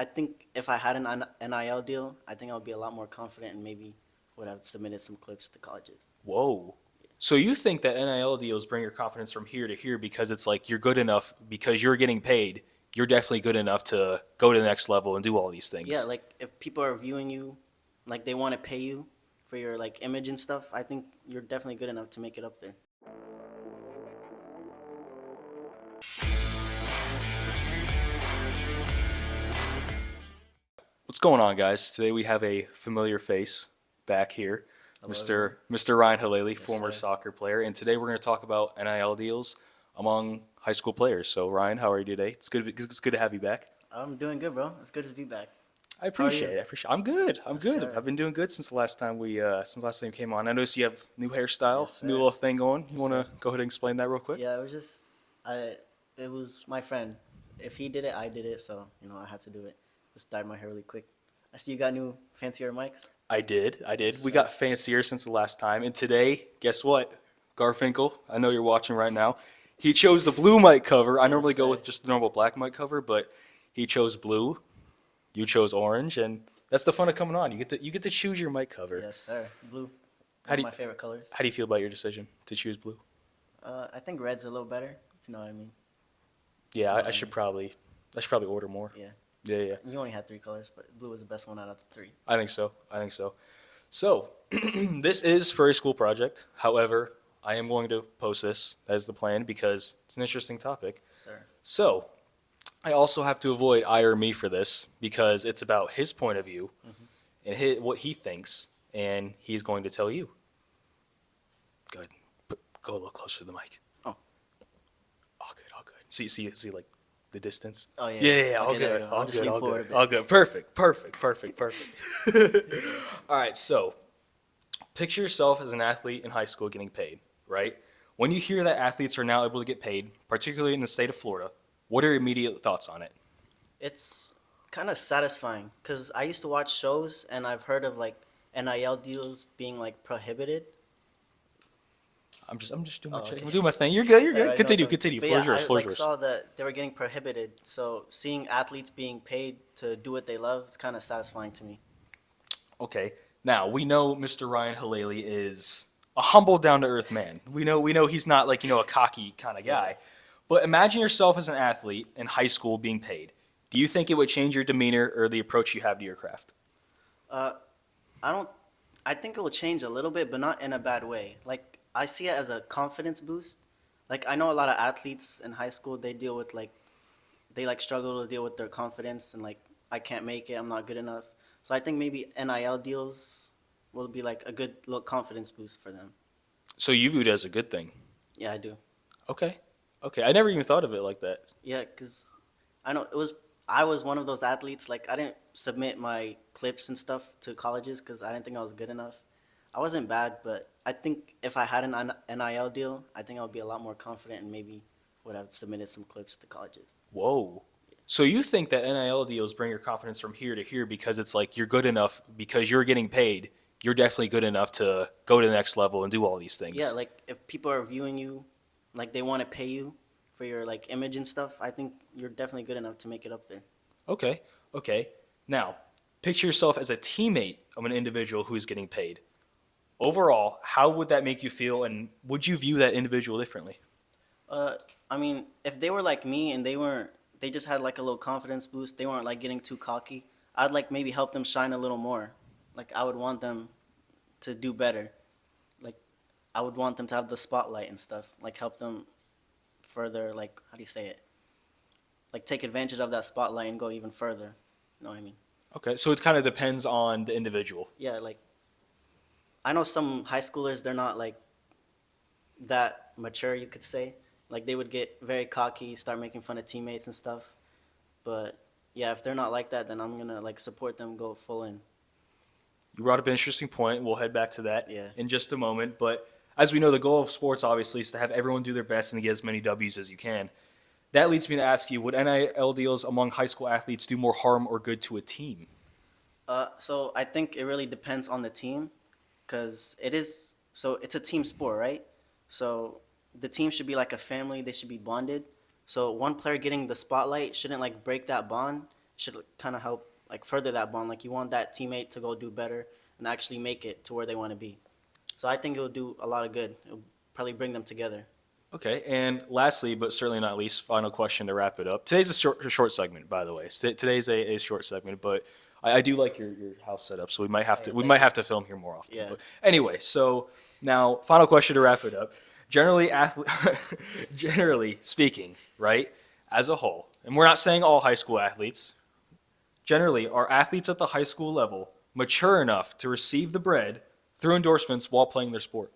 I think if I had an NIL deal, I think I would be a lot more confident and maybe would have submitted some clips to colleges. Whoa. So you think that NIL deals bring your confidence from here to here because it's like you're good enough because you're getting paid. You're definitely good enough to go to the next level and do all these Yeah, things. like if people are viewing you, like they want to pay you for your like image and stuff, I think you're definitely good enough to make it up there. What's going on, guys? Today we have a familiar face back here, Hello, everyone. Mr. Ryan Halaile, Yes, former sir. soccer player, and today we're going to talk about NIL deals among high school players. So, Ryan, how are you today? It's good to have you back. I'm doing good, bro. It's good to be back. I How are you? appreciate it. I appreciate. I'm good. I'm Yes, good. sir. I've been doing good since the last time you came on. I noticed you have new hairstyle, Yes, new sir. little thing going. You Yes, want sir. to go ahead and explain that real quick? Yeah, it was just I. It was my friend. If he did it, I did it. So I had to do it. Just dyed my hair really quick. I see you got new fancier mics. I did. I Yes, did. We sir. got fancier since the last time, and today, guess what? Garfinkel, I know you're watching right now. He chose the blue mic cover. I Yes, normally go sir. with just the normal black mic cover, but he chose blue. You chose orange, and that's the fun of coming on. You get to choose your mic cover. Yes, sir. Blue, How one of do you, my favorite colors. how do you feel about your decision to choose blue? I think red's a little better. If you know what I mean. If Yeah, you know I what I should mean. probably I should probably order more. Yeah. Yeah, yeah. You only had three colors, but blue was the best one out of the three. I think so. I think so. So, this is for a school project. However, I am going to post this as the plan because it's an interesting topic. Yes, sir. So, I also have to avoid I or me for this because it's about his point of view Hmm. and what he thinks, and he's going to tell you. Go ahead. Go a little closer to the mic. Oh. All good, all good. See, like the distance. Oh yeah, Yeah, yeah. yeah, yeah, all Okay, there good, you go. all I'll just good, lean all forward good, a bit. all good. Perfect, perfect, perfect, perfect. All right, so picture yourself as an athlete in high school getting paid, right? When you hear that athletes are now able to get paid, particularly in the state of Florida, what are your immediate thoughts on it? It's kind of satisfying because I used to watch shows and I've heard of like NIL deals being like prohibited. I'm just doing my Oh, check. okay. I'm doing my thing. You're good. You're All good. right, no, Continue. so Continue. but Floor yeah, is yours. I Floor is like yours. saw that they were getting prohibited. So seeing athletes being paid to do what they love is kind of satisfying to me. Okay. Now we know Mr. Ryan Halali is a humble, down to earth man. We know he's not like a cocky kind of Yeah. guy. But imagine yourself as an athlete in high school being paid. Do you think it would change your demeanor or the approach you have to your craft? Uh, I don't. I think it will change a little bit, but not in a bad way. Like I see it as a confidence boost. Like I know a lot of athletes in high school they deal with like they like struggle to deal with their confidence and like I can't make it, I'm not good enough. So I think maybe NIL deals will be like a good little confidence boost for them. So you view it as a good thing. Yeah, I do. Okay. Okay. I never even thought of it like that. Yeah, cause I know I was one of those athletes like I didn't submit my clips and stuff to colleges cuz I didn't think I was good enough. I wasn't bad, but I think if I had an NIL deal, I think I would be a lot more confident and maybe would have submitted some clips to colleges. Whoa. So you think that NIL deals bring your confidence from here to here because it's like you're good enough because you're getting paid. You're definitely good enough to go to the next level and do all these Yeah, things. like if people are viewing you, like they want to pay you for your like image and stuff, I think you're definitely good enough to make it up there. Okay. Okay. Now, picture yourself as a teammate of an individual who is getting paid. Overall, how would that make you feel and would you view that individual differently? Uh, I mean, if they were like me and they just had like a little confidence boost, they weren't like getting too cocky, I'd like maybe help them shine a little more. Like I would want them to do better. Like I would want them to have the spotlight and stuff. Like help them further, like how do you say it? Like take advantage of that spotlight and go even further. You know what I mean? Okay, so it kind of depends on the individual. Yeah, like I know some high schoolers they're not like that mature, you could say. Like they would get very cocky, start making fun of teammates and stuff. But yeah, if they're not like that, then I'm gonna like support them, go full in. You brought up an interesting point. We'll head back to that Yeah. in just a moment. But as we know, the goal of sports obviously is to have everyone do their best and to get as many W's as you can. That leads me to ask you, would NIL deals among high school athletes do more harm or good to a team? So I think it really depends on the team, cause it is so it's a team sport, right? So the team should be like a family. They should be bonded. So one player getting the spotlight shouldn't like break that bond. should kind of help like further that bond. Like you want that teammate to go do better and actually make it to where they want to be. So I think it will do a lot of good. It'll probably bring them together. Okay, and lastly, but certainly not least, final question to wrap it up. Today's a short segment, by the way. Today's a short segment, but I do like your house setup, so we might have to film here more often. Yeah. But anyway, so now final question to wrap it up. Generally, generally speaking, right, as a whole, and we're not saying all high school athletes. Generally, are athletes at the high school level mature enough to receive the bread through endorsements while playing their sport?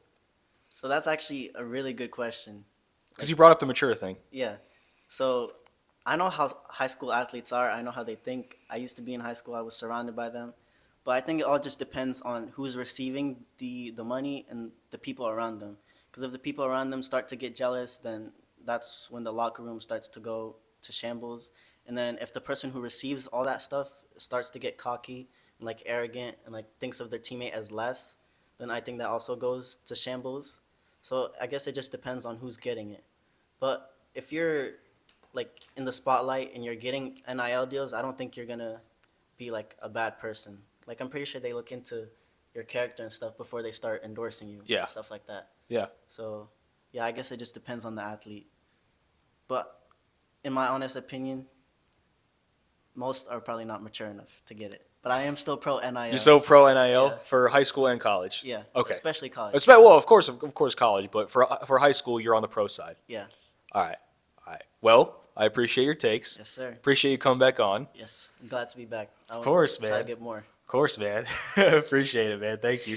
So that's actually a really good question. Because you brought up the mature thing. Yeah. So I know how high school athletes are. I know how they think. I used to be in high school. I was surrounded by them. But I think it all just depends on who's receiving the money and the people around them. Because if the people around them start to get jealous, then that's when the locker room starts to go to shambles. And then if the person who receives all that stuff starts to get cocky and like arrogant and like thinks of their teammate as less, then I think that also goes to shambles. So I guess it just depends on who's getting it. But if you're like in the spotlight and you're getting NIL deals, I don't think you're gonna be like a bad person. Like I'm pretty sure they look into your character and stuff before they start endorsing you. Yeah. And stuff like that. Yeah. So yeah, I guess it just depends on the athlete. But in my honest opinion, most are probably not mature enough to get it. But I am still pro NIL. You're so pro NIL Yeah. for high school and college. Yeah. Okay. Especially college. Well, of course, college. But for high school, you're on the pro side. Yeah. All right. Well, I appreciate your takes. Yes, sir. Appreciate you coming back on. Yes. I'm glad to be back. Of course, Try man. to get more. Of course, man. Appreciate it, man. Thank you.